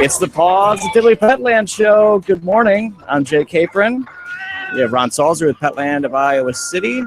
It's the PAWSitively Petland Show. Good morning. I'm Jay Capron. We have Ron Salzer with Petland of Iowa City.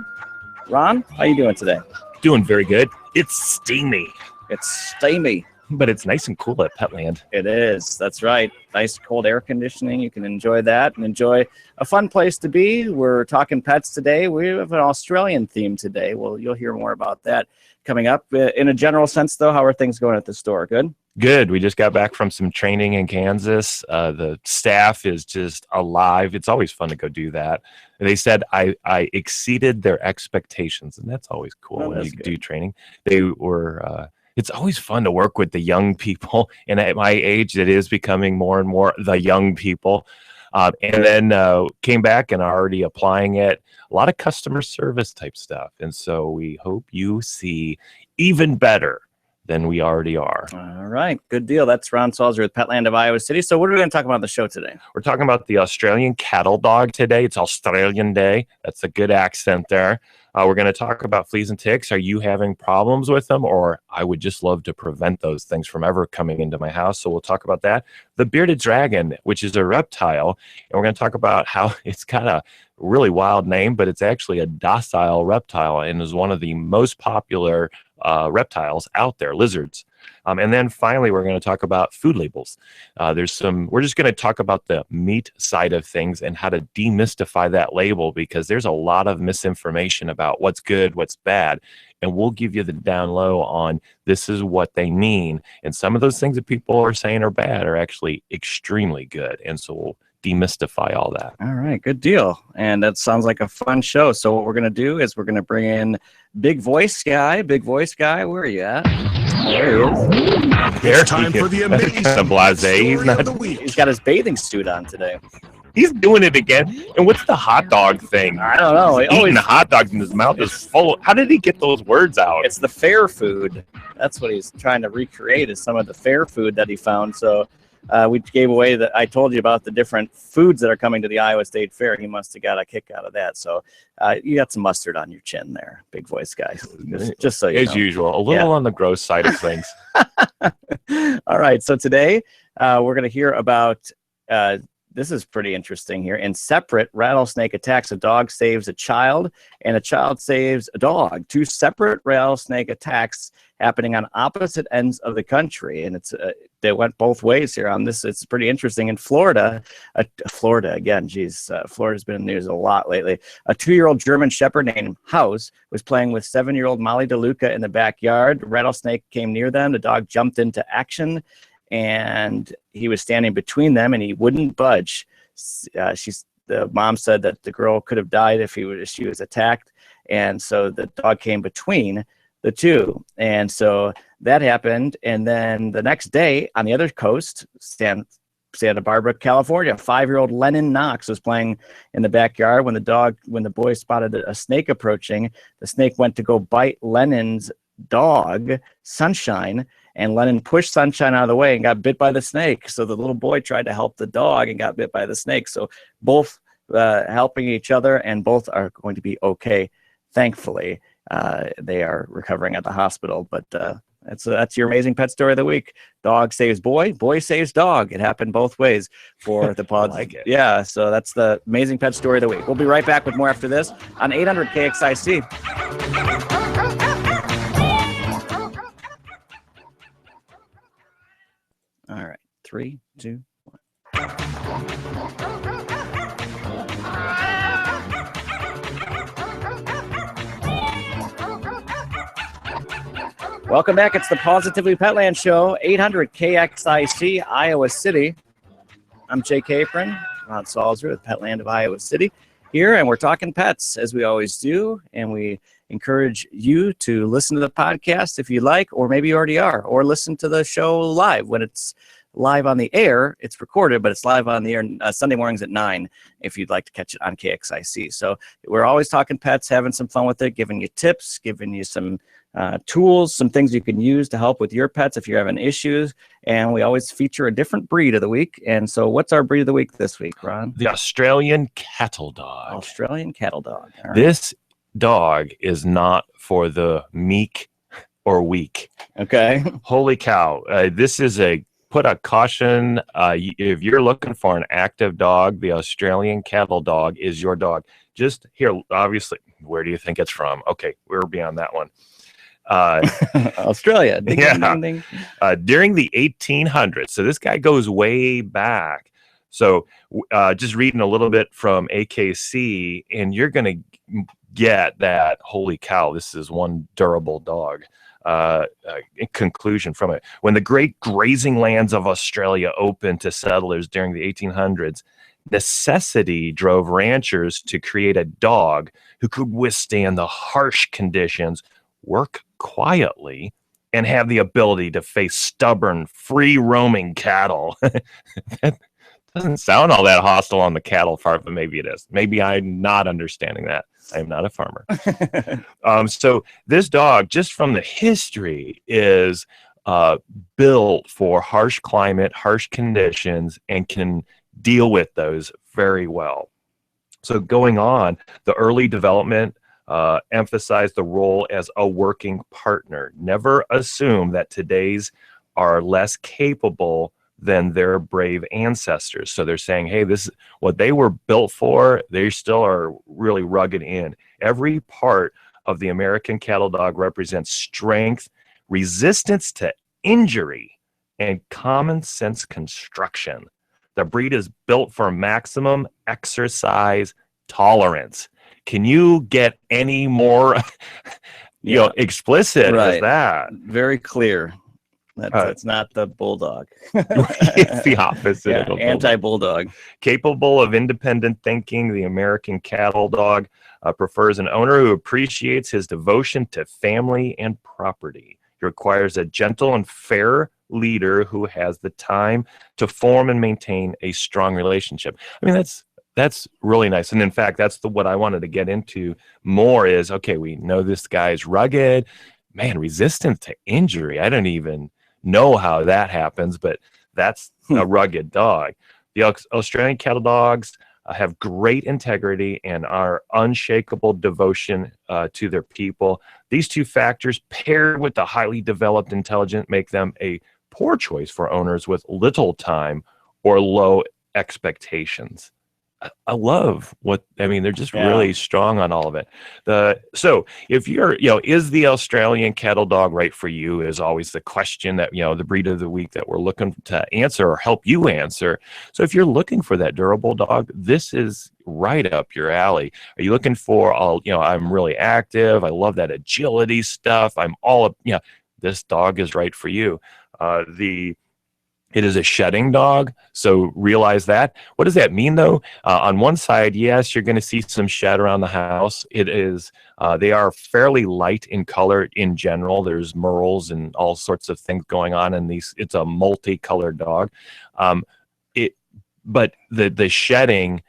Ron, how you doing today? Doing very good. It's steamy. It's steamy. But it's nice and cool at Petland. It is. That's right. Nice cold air conditioning. You can enjoy that and enjoy a fun place to be. We're talking pets today. We have an Australian theme today. Well, you'll hear more about that coming up. In a general sense, though, how are things going at the store? Good? Good. We just got back from some training in Kansas. The staff is just alive. It's always fun to go do that. They said I exceeded their expectations, and that's always cool when you do training. They were... it's always fun to work with the young people, and at my age, it is becoming more and more the young people. And then came back and already applying it. A lot of customer service type stuff, and so we hope you see even better than we already are. All right, good deal. That's Ron Salzer with Petland of Iowa City. So what are we going to talk about on the show today? We're talking about the Australian cattle dog today. It's Australian Day. That's a good accent there. We're going to talk about fleas and ticks. Are you having problems with them? Or I would just love to prevent those things from ever coming into my house. So we'll talk about that. The bearded dragon, which is a reptile. And we're going to talk about how it's got a really wild name, but it's actually a docile reptile and is one of the most popular reptiles out there, lizards. And then finally, we're going to talk about food labels. We're just going to talk about the meat side of things and how to demystify that label, because there's a lot of misinformation about what's good, what's bad. And we'll give you the down low on this is what they mean. And some of those things that people are saying are bad are actually extremely good. And so we'll demystify all that. All right, good deal. And that sounds like a fun show. So what we're going to do is we're going to bring in Big Voice Guy. Big Voice Guy, where are you at? There he is. It's time for the amazing blasé. He's got his bathing suit on today. He's doing it again. And what's the hot dog thing? I don't know. He's eating hot dogs and his mouth is full. How did he get those words out? It's the fair food. That's what he's trying to recreate, is some of the fair food that he found. So we gave away I told you about the different foods that are coming to the Iowa State Fair. He must have got a kick out of that. So you got some mustard on your chin there, Big Voice Guy. Just so you know. As usual, a little on the gross side of things. All right. So today we're going to hear about, this is pretty interesting here. In separate rattlesnake attacks, a dog saves a child and a child saves a dog. Two separate rattlesnake attacks happening on opposite ends of the country. And they went both ways here on this. It's pretty interesting. In Florida, Florida again, geez, Florida's been in the news a lot lately. A 2-year-old German Shepherd named House was playing with 7-year-old Molly DeLuca in the backyard. A rattlesnake came near them. The dog jumped into action, and he was standing between them, and he wouldn't budge. The mom said that the girl could have died if she was attacked, and so the dog came between the two. And so that happened. And then the next day on the other coast, Santa Barbara, California, 5-year-old Lennon Knox was playing in the backyard when the boy spotted a snake approaching. The snake went to go bite Lennon's dog, Sunshine, and Lennon pushed Sunshine out of the way and got bit by the snake. So the little boy tried to help the dog and got bit by the snake. So both helping each other, and both are going to be okay, thankfully. They are recovering at the hospital, but that's your amazing pet story of the week. Dog saves boy, boy saves dog. It happened both ways for the pods. Like it. Yeah, so that's the amazing pet story of the week. We'll be right back with more after this on 800 KXIC. All right, 3, 2, 1. Welcome back. It's the PAWSitively Petland Show, 800 KXIC, Iowa City. I'm Jay Capron, Ron Salzer with Petland of Iowa City here, and we're talking pets, as we always do, and we encourage you to listen to the podcast if you like, or maybe you already are, or listen to the show live. When it's live on the air, it's recorded, but it's live on the air Sunday mornings at 9 if you'd like to catch it on KXIC. So we're always talking pets, having some fun with it, giving you tips, giving you some tools, some things you can use to help with your pets if you're having issues. And we always feature a different breed of the week. And so what's our breed of the week this week, Ron? The Australian cattle dog. Australian cattle dog. All right. This dog is not for the meek or weak. Okay. Holy cow. This is a put a caution. If you're looking for an active dog, the Australian cattle dog is your dog. Just here, obviously, where do you think it's from? Okay, we're beyond that one. Australia. Ding, Yeah. ding, ding, ding. During the 1800s. So this guy goes way back. So just reading a little bit from AKC, and you're going to get that, holy cow, this is one durable dog. In conclusion from it. When the great grazing lands of Australia opened to settlers during the 1800s, necessity drove ranchers to create a dog who could withstand the harsh conditions, work quietly, and have the ability to face stubborn, free-roaming cattle. That doesn't sound all that hostile on the cattle farm, but maybe it is. Maybe I'm not understanding that. I am not a farmer. So this dog, just from the history, is built for harsh climate, harsh conditions, and can deal with those very well. So going on, the early development emphasized the role as a working partner. Never assume that today's are less capable than their brave ancestors. So they're saying, hey, this is what they were built for. They still are really rugged in. Every part of the American cattle dog represents strength, resistance to injury, and common sense construction. The breed is built for maximum exercise tolerance. Can you get any more explicit as that? Very clear. That's not the bulldog. It's the opposite. Yeah, anti-bulldog. Capable of independent thinking, the American cattle dog prefers an owner who appreciates his devotion to family and property. He requires a gentle and fair leader who has the time to form and maintain a strong relationship. I mean, that's really nice. And in fact, that's what I wanted to get into more is, okay, we know this guy's rugged. Man, resistant to injury. I don't even know how that happens, but that's a rugged dog. The Australian cattle dogs have great integrity and are unshakable devotion to their people. These two factors, paired with the highly developed intelligence, make them a poor choice for owners with little time or low expectations. I love they're just really strong on all of it. So if you're, is the Australian cattle dog right for you is always the question that, the breed of the week that we're looking to answer or help you answer. So if you're looking for that durable dog, this is right up your alley. Are you looking for I'm really active. I love that agility stuff. This dog is right for you. It is a shedding dog, so realize that. What does that mean, though? On one side, yes, you're going to see some shed around the house. It is they are fairly light in color in general. There's merles and all sorts of things going on in these. It's a multicolored dog. But the shedding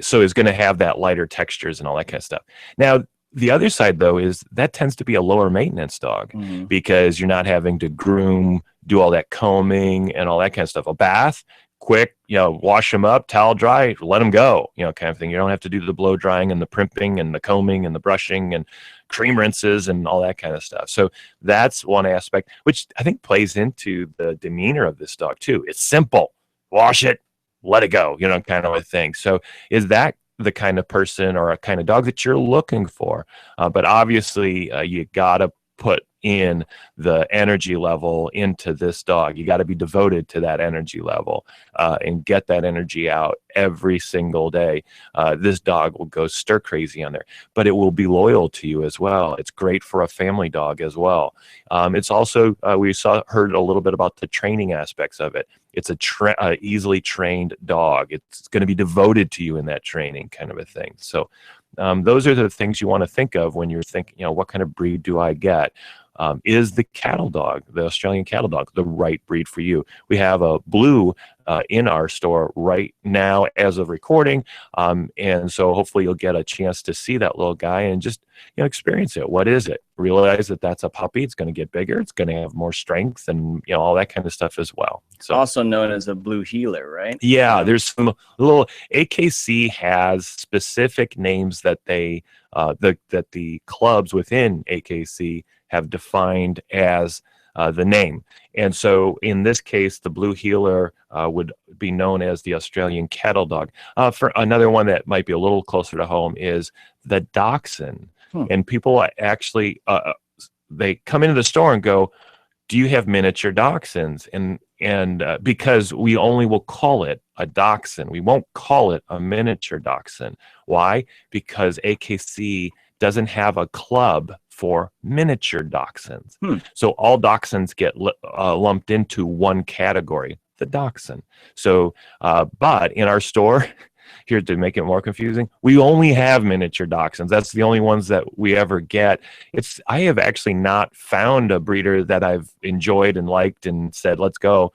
so is going to have that lighter textures and all that kind of stuff. Now, the other side, though, is that tends to be a lower maintenance dog because you're not having to groom, do all that combing and all that kind of stuff. A bath, quick, wash them up, towel dry, let them go, kind of thing. You don't have to do the blow drying and the primping and the combing and the brushing and cream rinses and all that kind of stuff. So that's one aspect, which I think plays into the demeanor of this dog, too. It's simple. Wash it, let it go, kind of a thing. So is that the kind of person or a kind of dog that you're looking for? But obviously, you got to put in the energy level into this dog. You got to be devoted to that energy level and get that energy out every single day. This dog will go stir crazy on there, but it will be loyal to you as well. It's great for a family dog as well. It's also, we heard a little bit about the training aspects of it. It's a easily trained dog. It's going to be devoted to you in that training, kind of a thing. So those are the things you want to think of when you're thinking, what kind of breed do I get? Is the cattle dog, the Australian cattle dog, the right breed for you? We have a blue in our store right now as of recording. And so hopefully you'll get a chance to see that little guy and just, experience it. What is it? Realize that that's a puppy. It's going to get bigger. It's going to have more strength and, all that kind of stuff as well. So also known as a blue heeler, right? Yeah, there's some little AKC has specific names that that the clubs within AKC have defined as the name. And so in this case, the blue heeler would be known as the Australian cattle dog. For another one that might be a little closer to home is the dachshund. And people actually, they come into the store and go, do you have miniature dachshunds? And because we only will call it a dachshund, we won't call it a miniature dachshund. Why? Because AKC doesn't have a club for miniature dachshunds. So all dachshunds get lumped into one category, the dachshund. So, but in our store, here to make it more confusing, we only have miniature dachshunds. That's the only ones that we ever get. I have actually not found a breeder that I've enjoyed and liked and said, let's go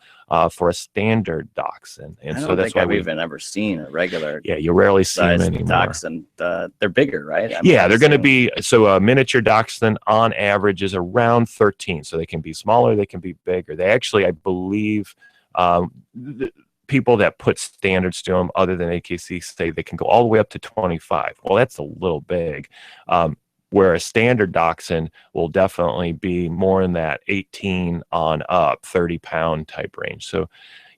for a standard dachshund. And so that's why I've even ever seen a regular. Yeah, you rarely see them anymore. Dachshund. They're bigger, right? Yeah, they're going to be, so a miniature dachshund on average is around 13. So they can be smaller, they can be bigger. They actually, I believe, people that put standards to them other than AKC say they can go all the way up to 25. Well, that's a little big. Where a standard dachshund will definitely be more in that 18 on up, 30-pound type range. So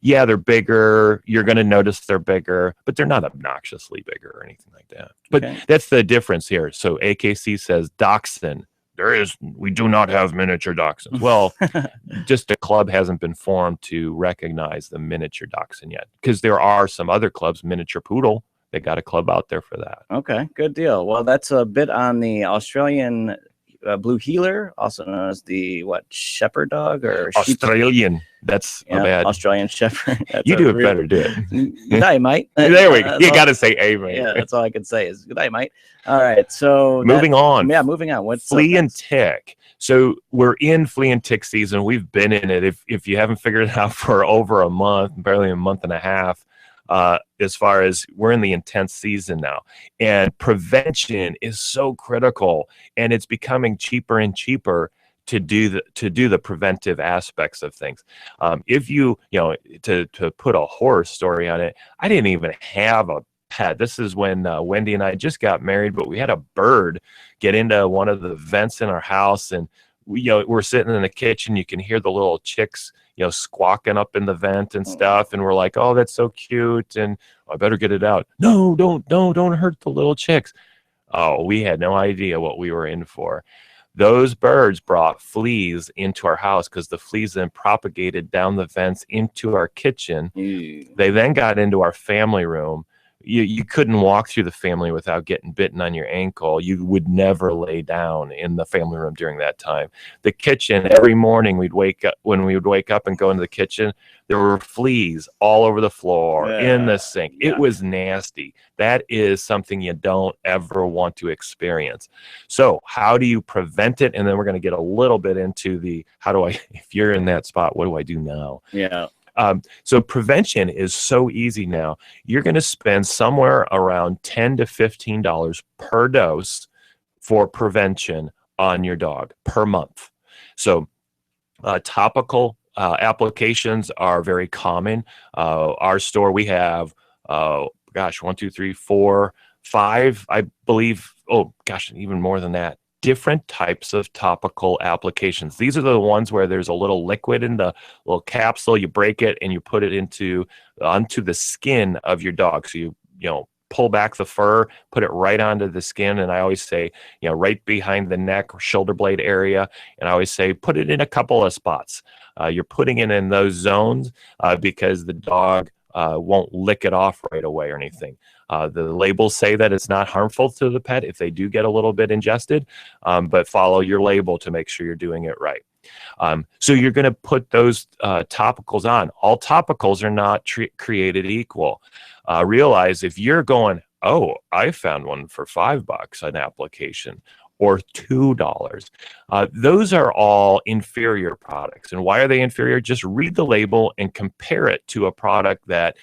yeah, they're bigger. You're going to notice they're bigger, but they're not obnoxiously bigger or anything like that. But that's the difference here. So AKC says dachshund. We do not have miniature dachshunds. Well, just the club hasn't been formed to recognize the miniature dachshund yet, because there are some other clubs, miniature poodle. They got a club out there for that. Okay, good deal. Well, that's a bit on the Australian blue heeler, also known as the shepherd dog or Australian. That's a bad Australian shepherd. You do it better, do it. Good day, mate. There we go. You got to say "hey, mate." Yeah, that's all I can say is "good day, mate." All right, so moving on. Yeah, moving on. What's flea and tick? So we're in flea and tick season. We've been in it. If you haven't figured it out for over a month, barely a month and a half. As far as we're in the intense season now, and prevention is so critical, and it's becoming cheaper and cheaper to do the preventive aspects of things. If you to put a horror story on it, I didn't even have a pet. This is when Wendy and I just got married, but we had a bird get into one of the vents in our house, and we're sitting in the kitchen. You can hear the little chicks squawking up in the vent and stuff. And we're like, oh, that's so cute. And I better get it out. No, don't hurt the little chicks. Oh, we had no idea what we were in for. Those birds brought fleas into our house because the fleas then propagated down the vents into our kitchen. They then got into our family room. You couldn't walk through the family without getting bitten on your ankle. You would never lay down in the family room during that time. The kitchen, every morning when we would wake up and go into the kitchen, there were fleas all over the floor, in the sink. It was nasty. That is something you don't ever want to experience. So how do you prevent it? And then we're going to get a little bit into if you're in that spot, what do I do now? Yeah. So prevention is so easy now. You're going to spend somewhere around $10 to $15 per dose for prevention on your dog per month. So topical applications are very common. Our store, we have, 1, 2, 3, 4, 5, I believe. Oh gosh, even more than that. Different types of topical applications. These are the ones where there's a little liquid in the little capsule. You break it and you put it onto the skin of your dog. So you pull back the fur, put it right onto the skin. And I always say, right behind the neck or shoulder blade area. And I always say, put it in a couple of spots. You're putting it in those zones because the dog won't lick it off right away or anything. The labels say that it's not harmful to the pet if they do get a little bit ingested, but follow your label to make sure you're doing it right. So you're going to put those topicals on. All topicals are not created equal. Realize if you're going, oh, I found one for $5 an application, or $2. Those are all inferior products. And why are they inferior? Just read the label and compare it to a product that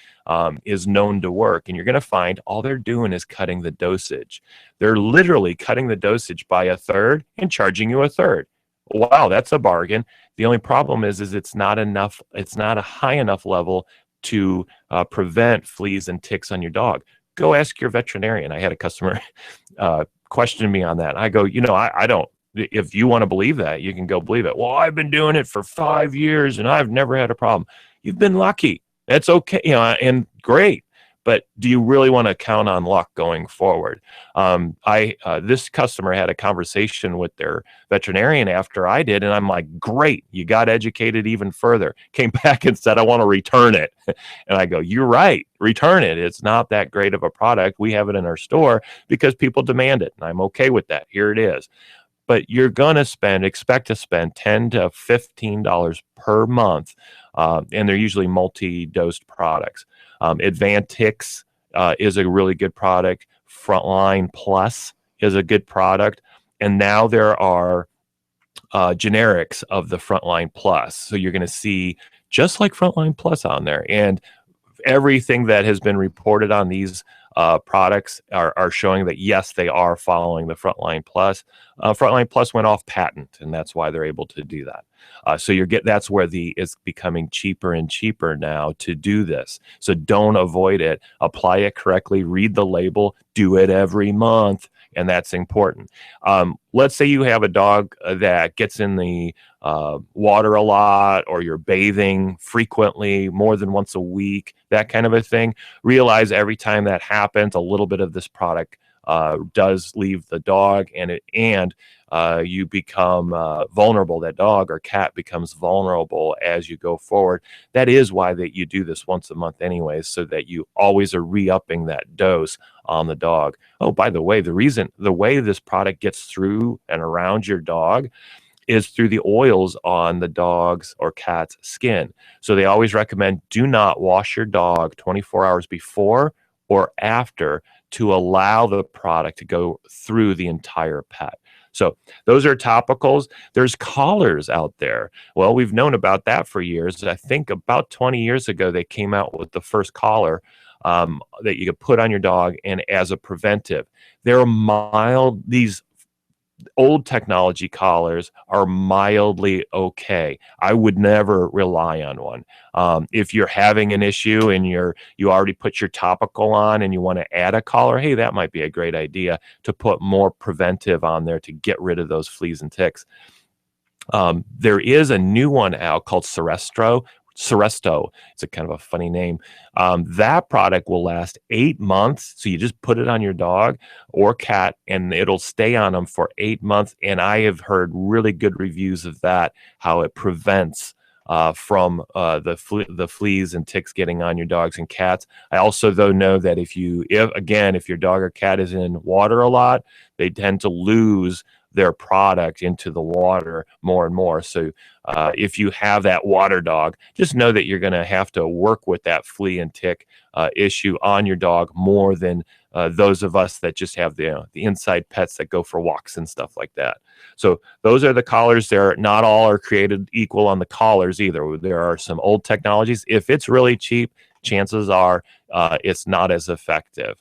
is known to work. And you're going to find all they're doing is cutting the dosage. They're literally cutting the dosage by a third and charging you a third. Wow, that's a bargain. The only problem is it's not enough. It's not a high enough level to prevent fleas and ticks on your dog. Go ask your veterinarian. I had a customer question me on that. I go, I don't if you want to believe that, you can go believe it. Well, I've been doing it for 5 years and I've never had a problem. You've been lucky. That's okay, and great. But do you really want to count on luck going forward? This customer had a conversation with their veterinarian after I did, and I'm like, great, you got educated even further. Came back and said, I want to return it. And I go, you're right, return it. It's not that great of a product. We have it in our store because people demand it, and I'm okay with that. Here it is. But you're going to expect to spend $10 to $15 per month, and they're usually multi-dosed products. Advantix is a really good product. Frontline Plus is a good product. And now there are generics of the Frontline Plus. So you're going to see just like Frontline Plus on there. And everything that has been reported on these products are showing that, yes, they are following the Frontline Plus. Frontline Plus went off patent, and that's why they're able to do that. So that's where it's becoming cheaper and cheaper now to do this. So don't avoid it. Apply it correctly. Read the label. Do it every month. And that's important. Let's say you have a dog that gets in the water a lot, or you're bathing frequently, more than once a week, that kind of a thing. Realize every time that happens, a little bit of this product does leave the dog, and you become vulnerable. That dog or cat becomes vulnerable as you go forward. That is why that you do this once a month anyways, so that you always are re-upping that dose on the dog. Oh, by the way, the way this product gets through and around your dog is through the oils on the dog's or cat's skin. So they always recommend, do not wash your dog 24 hours before or after to allow the product to go through the entire pet. So those are topicals. There's collars out there. Well, we've known about that for years. I think about 20 years ago, they came out with the first collar that you could put on your dog, and as a preventive. They're mild. These old technology collars are mildly okay. I would never rely on one. If you're having an issue and you already put your topical on and you want to add a collar, hey, that might be a great idea to put more preventive on there to get rid of those fleas and ticks. There is a new one out called Seresto. It's a kind of a funny name. That product will last 8 months. So you just put it on your dog or cat and it'll stay on them for 8 months. And I have heard really good reviews of that, how it prevents from the fleas and ticks getting on your dogs and cats. I also, though, know that if your dog or cat is in water a lot, they tend to lose their product into the water more and more. So if you have that water dog, just know that you're going to have to work with that flea and tick issue on your dog more than those of us that just have the inside pets that go for walks and stuff like that. So those are the collars. Not all are created equal on the collars either. There are some old technologies. If it's really cheap, chances are it's not as effective.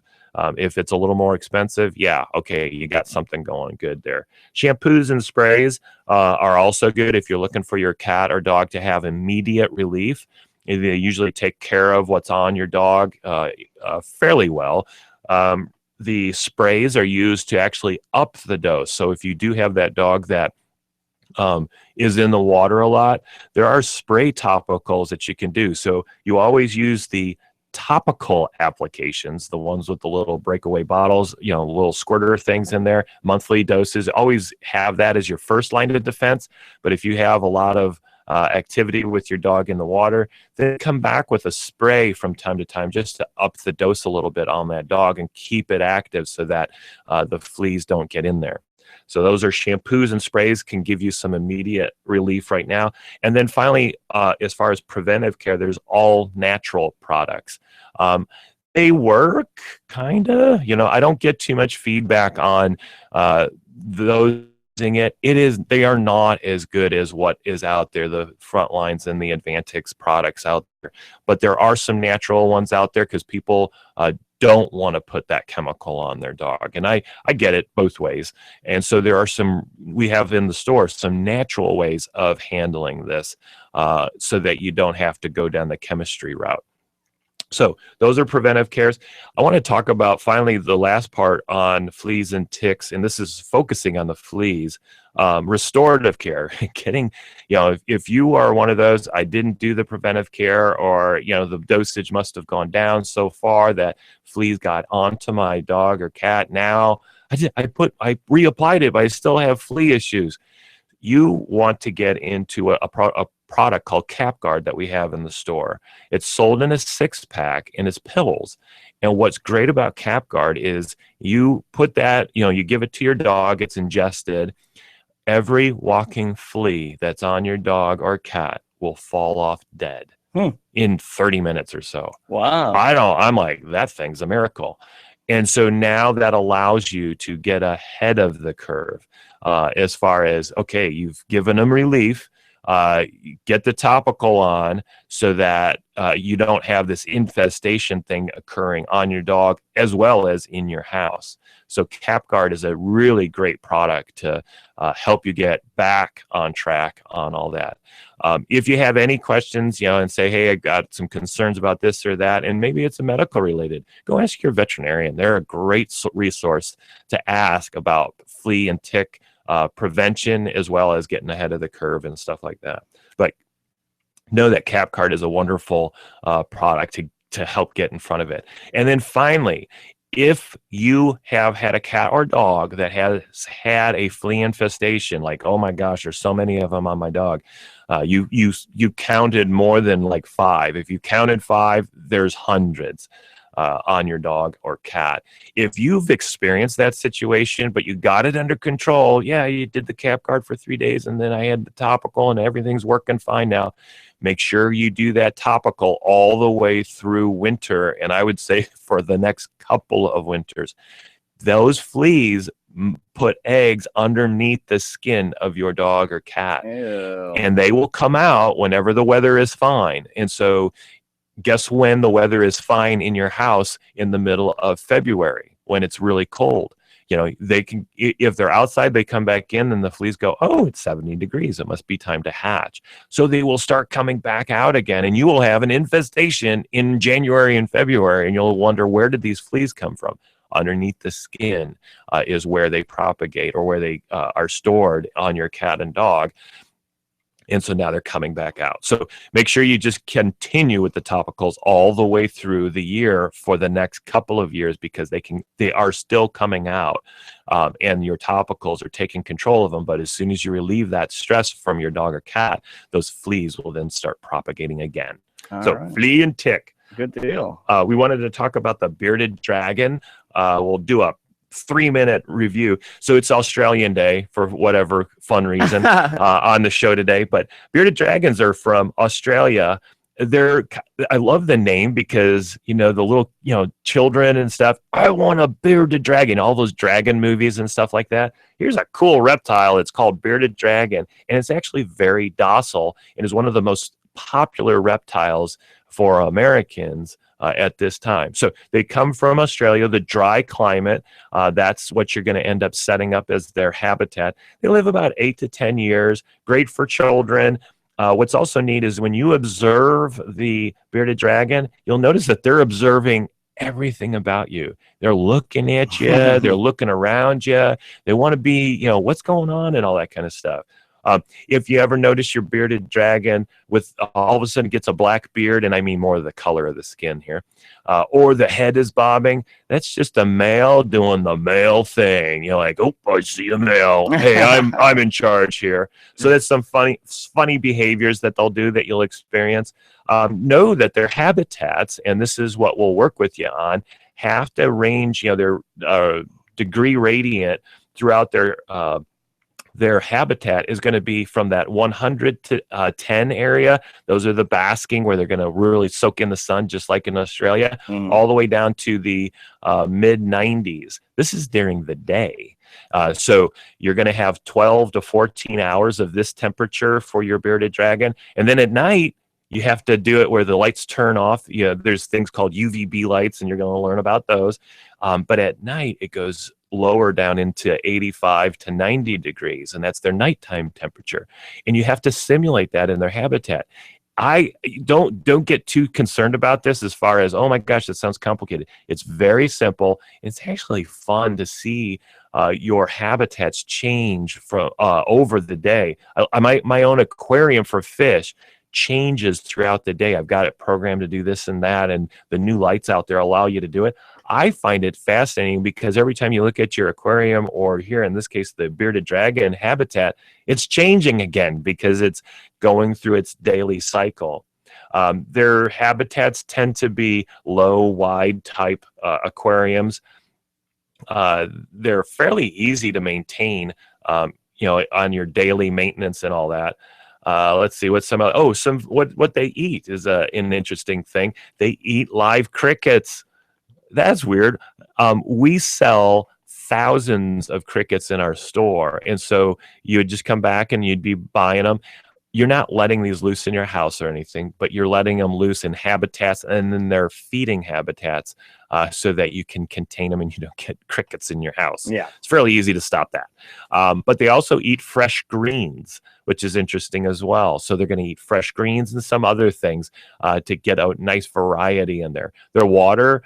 If it's a little more expensive, yeah, okay, you got something going good there. Shampoos and sprays are also good if you're looking for your cat or dog to have immediate relief. They usually take care of what's on your dog fairly well. The sprays are used to actually up the dose. So if you do have that dog that is in the water a lot, there are spray topicals that you can do. So you always use the topical applications, the ones with the little breakaway bottles, little squirter things in there, monthly doses. Always have that as your first line of defense. But if you have a lot of activity with your dog in the water, then come back with a spray from time to time just to up the dose a little bit on that dog and keep it active so that the fleas don't get in there. So those are shampoos and sprays, can give you some immediate relief right now. And then finally, as far as preventive care, there's all natural products. They work, kind of. I don't get too much feedback on those using it. They are not as good as what is out there, the Frontlines and the Advantix products out there. But there are some natural ones out there because people don't want to put that chemical on their dog. And I get it both ways. And so there are we have in the store some natural ways of handling this so that you don't have to go down the chemistry route. So those are preventive cares. I want to talk about finally the last part on fleas and ticks, and this is focusing on the fleas. Restorative care, getting, if you are one of those, I didn't do the preventive care, or, the dosage must have gone down so far that fleas got onto my dog or cat. Now I reapplied it, but I still have flea issues. You want to get into a product called CapGuard that we have in the store. It's sold in a 6-pack and it's pills. And what's great about CapGuard is you put that, you give it to your dog, it's ingested. Every walking flea that's on your dog or cat will fall off dead in 30 minutes or so. Wow. I'm like, that thing's a miracle. And so now that allows you to get ahead of the curve as far as, okay, you've given them relief, get the topical on so that you don't have this infestation thing occurring on your dog as well as in your house. So CapGuard is a really great product to help you get back on track on all that. If you have any questions, and say, hey, I got some concerns about this or that, and maybe it's a medical related, go ask your veterinarian. They're a great resource to ask about flea and tick prevention, as well as getting ahead of the curve and stuff like that. But know that CapGuard is a wonderful product to help get in front of it. And then finally, if you have had a cat or dog that has had a flea infestation, like, oh my gosh, there's so many of them on my dog, you counted more than like 5. If you counted 5, there's hundreds on your dog or cat. If you've experienced that situation, but you got it under control, you did the CapGuard for 3 days, and then I had the topical and everything's working fine now. Make sure you do that topical all the way through winter, and I would say for the next couple of winters. Those fleas put eggs underneath the skin of your dog or cat. Ew. And they will come out whenever the weather is fine. And so guess when the weather is fine in your house? In the middle of February, when it's really cold. They can, if they're outside, they come back in and the fleas go, oh, it's 70 degrees. It must be time to hatch. So they will start coming back out again, and you will have an infestation in January and February, and you'll wonder, where did these fleas come from? Underneath the skin is where they propagate, or where they are stored on your cat and dog. And so now they're coming back out. So make sure you just continue with the topicals all the way through the year for the next couple of years, because they are still coming out, and your topicals are taking control of them. But as soon as you relieve that stress from your dog or cat, those fleas will then start propagating again. All right. Flea and tick. Good deal. We wanted to talk about the bearded dragon. We'll do a 3-minute review. So it's Australian Day for whatever fun reason on the show today. But bearded dragons are from Australia. I love the name because, the little, children and stuff, I want a bearded dragon, all those dragon movies and stuff like that. Here's a cool reptile. It's called bearded dragon, and it's actually very docile and is one of the most popular reptiles for Americans at this time. So they come from Australia, the dry climate. That's what you're going to end up setting up as their habitat. They live about 8 to 10 years. Great for children. What's also neat is when you observe the bearded dragon, you'll notice that they're observing everything about you. They're looking at you. They're looking around you. They want to be, what's going on and all that kind of stuff. If you ever notice your bearded dragon with all of a sudden gets a black beard, and I mean more of the color of the skin here, or the head is bobbing, that's just a male doing the male thing. You're like, oh, I see a male. Hey, I'm in charge here. So that's some funny behaviors that they'll do that you'll experience. Know that their habitats, and this is what we'll work with you on, have to range, their degree radiant throughout their habitat is going to be from that 100 to 10 area. Those are the basking, where they're going to really soak in the sun, just like in Australia, all the way down to the mid 90s. This is during the day. So you're going to have 12 to 14 hours of this temperature for your bearded dragon. And then at night, you have to do it where the lights turn off. There's things called UVB lights, and you're going to learn about those. But at night, it goes lower down into 85 to 90 degrees, and that's their nighttime temperature. And you have to simulate that in their habitat. I don't get too concerned about this as far as, oh my gosh, that sounds complicated. It's very simple. It's actually fun to see your habitats change from over the day. My own aquarium for fish changes throughout the day. I've got it programmed to do this and that, and the new lights out there allow you to do it. I find it fascinating because every time you look at your aquarium, or here in this case, the bearded dragon habitat, it's changing again because it's going through its daily cycle. Their habitats tend to be low, wide type aquariums. They're fairly easy to maintain, on your daily maintenance and all that. Let's see what what they eat is an interesting thing. They eat live crickets. That's weird. We sell thousands of crickets in our store, and so you would just come back and you'd be buying them. You're not letting these loose in your house or anything, but you're letting them loose in habitats, and then they're feeding habitats so that you can contain them and you don't get crickets in your house. Yeah. It's fairly easy to stop that. But they also eat fresh greens, which is interesting as well. So they're going to eat fresh greens and some other things to get a nice variety in there. Their water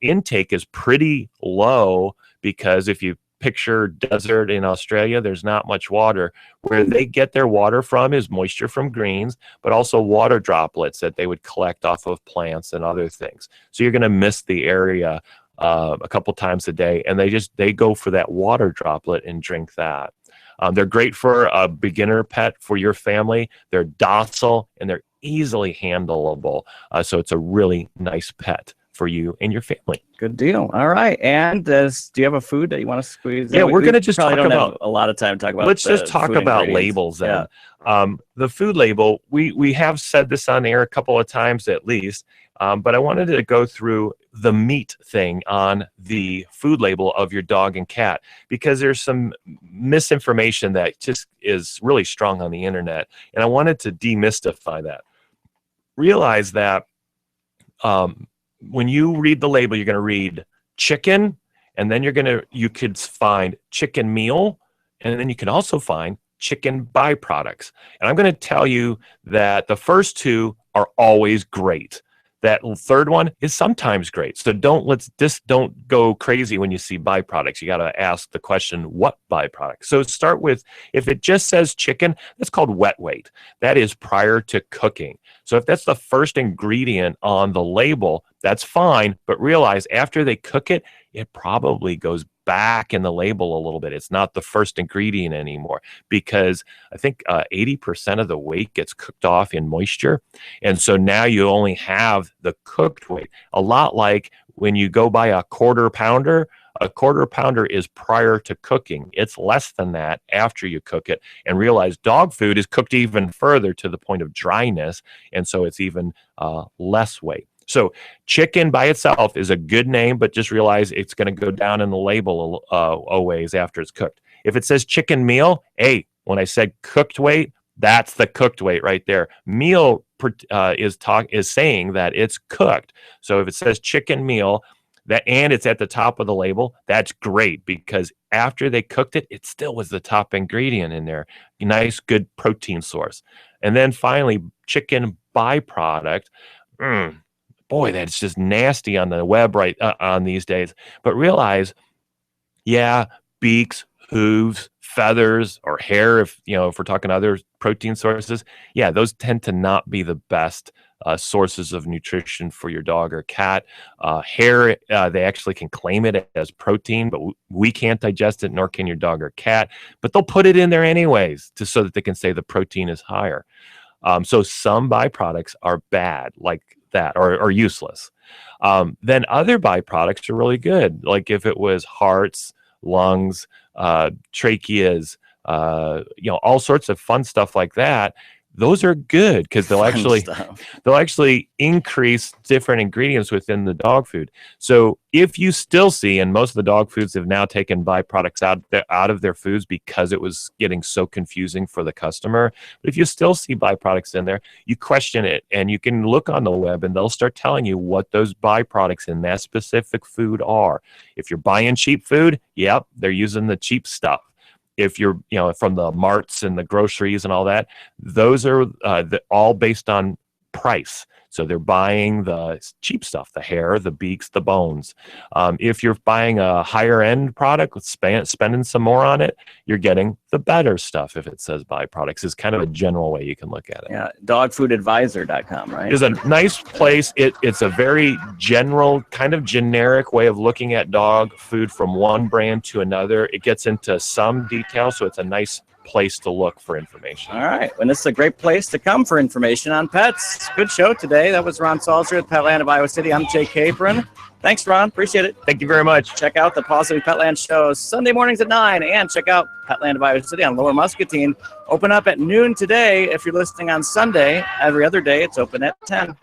intake is pretty low because if you picture desert in Australia, there's not much water. Where they get their water from is moisture from greens, but also water droplets that they would collect off of plants and other things. So you're going to miss the area a couple times a day, and they go for that water droplet and drink that. They're great for a beginner pet for your family. They're docile and they're easily handleable. So it's a really nice pet for you and your family. Good deal. All right. And do you have a food that you want to squeeze? Yeah, we're going to just talk about a lot of time to talk about. Let's just talk about labels then. Yeah. The food label, we have said this on air a couple of times at least, but I wanted to go through the meat thing on the food label of your dog and cat, because there's some misinformation that just is really strong on the internet, and I wanted to demystify that. Realize that when you read the label, you're going to read chicken, and then you could find chicken meal, and then you can also find chicken byproducts. And I'm going to tell you that the first two are always great. That third one is sometimes great. So don't go crazy when you see byproducts. You got to ask the question, what byproducts? So start with, if it just says chicken, that's called wet weight. That is prior to cooking. So if that's the first ingredient on the label, that's fine. But realize after they cook it, it probably goes back in the label a little bit. It's not the first ingredient anymore, because I think 80% of the weight gets cooked off in moisture. And so now you only have the cooked weight. A lot like when you go buy a quarter pounder is prior to cooking. It's less than that after you cook it. And realize dog food is cooked even further to the point of dryness. And so it's even less weight. So chicken by itself is a good name, but just realize it's going to go down in the label a ways after it's cooked. If it says chicken meal, hey, when I said cooked weight, that's the cooked weight right there. Meal is saying that it's cooked. So if it says chicken meal, and it's at the top of the label, that's great, because after they cooked it, it still was the top ingredient in there. Nice, good protein source. And then finally, chicken byproduct. Boy, that's just nasty on the web on these days. But realize, yeah, beaks, hooves, feathers, or hair, if we're talking other protein sources, yeah, those tend to not be the best sources of nutrition for your dog or cat. Hair, they actually can claim it as protein, but we can't digest it, nor can your dog or cat. But they'll put it in there anyways, so that they can say the protein is higher. So some byproducts are bad, like that, or useless. Then other byproducts are really good, like if it was hearts, lungs, tracheas, all sorts of fun stuff like that. Those are good because they'll actually increase different ingredients within the dog food. So if you still see, and most of the dog foods have now taken byproducts out of their foods because it was getting so confusing for the customer. But if you still see byproducts in there, you question it, and you can look on the web and they'll start telling you what those byproducts in that specific food are. If you're buying cheap food, yep, they're using the cheap stuff. if you're, from the marts and the groceries and all that, those are all based on price. So they're buying the cheap stuff, the hair, the beaks, the bones. If you're buying a higher end product, spending some more on it, you're getting the better stuff. If it says byproducts, is kind of a general way you can look at it. Yeah, dogfoodadvisor.com, right? Is a nice place. It's a very general, kind of generic way of looking at dog food from one brand to another. It gets into some detail, so it's a nice place to look for information. All right. And this is a great place to come for information on pets. Good show today. That was Ron Salzer at Petland of Iowa City. I'm Jay Capron. Thanks, Ron. Appreciate it. Thank you very much. Check out the PAWSitively Petland shows Sunday mornings at 9, and check out Petland of Iowa City on Lower Muscatine. Open up at noon today. If you're listening on Sunday, every other day it's open at 10.